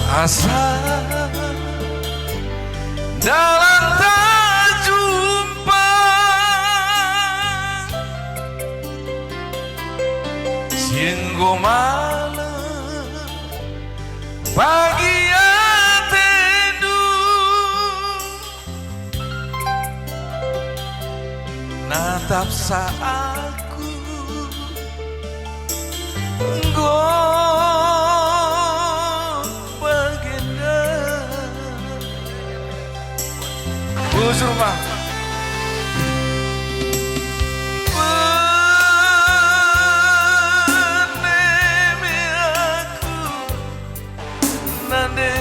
asa dalam tak jumpa, singgo malam pagi atendu natap sa aku bujur mah peneme aku nande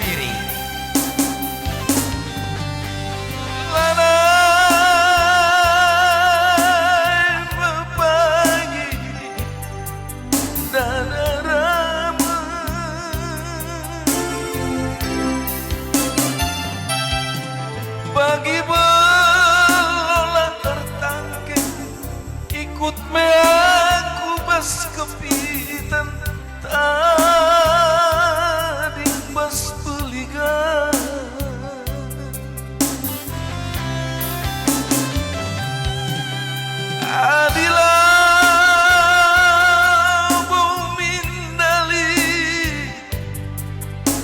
biri lanai bepagi dan bagi bola tertangke ikut me aku bas kepitan tadi bas peligan adilah bau mindali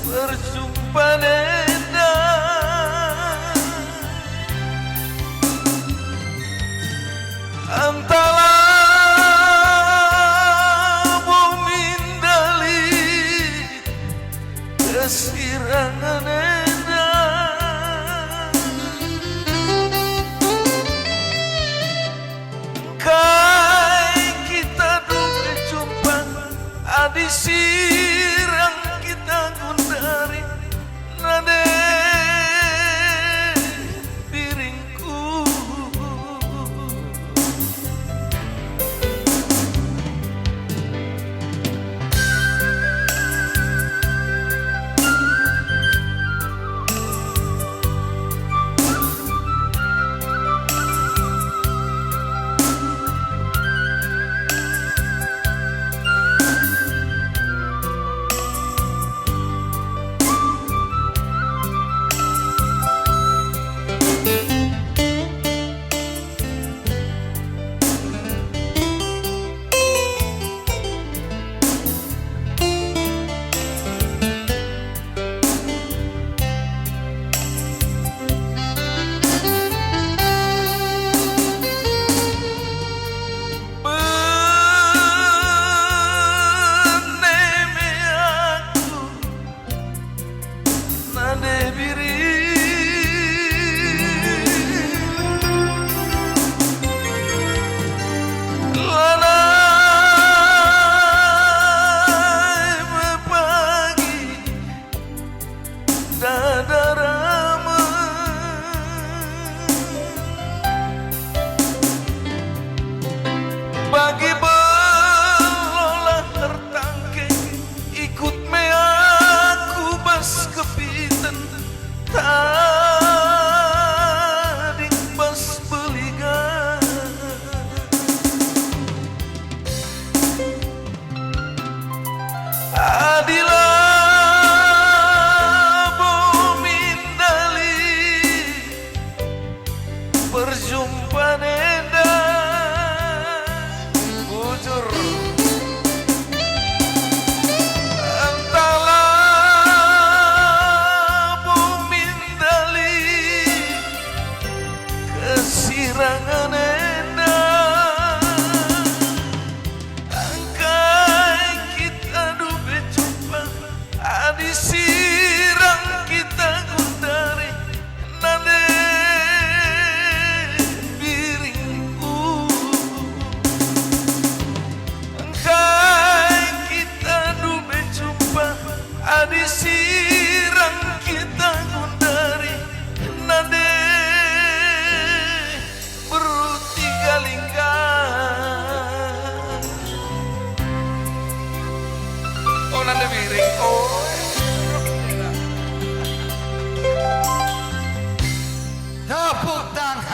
berjumpa antara bumindali kesirangan kai kita dulu jumpa adi sirang kita gundari nade bagi bola tertangke ikut me aku bas kepitan tadi bas beligan adilah bumindali berjumpa nenda bujur antara bumindali kesirangan endah angkai kita dupe jumpa adi sirang kita gundari nade adi sirang kita gundari nade bertiga lingkar oh nade miring oh tepuk tangan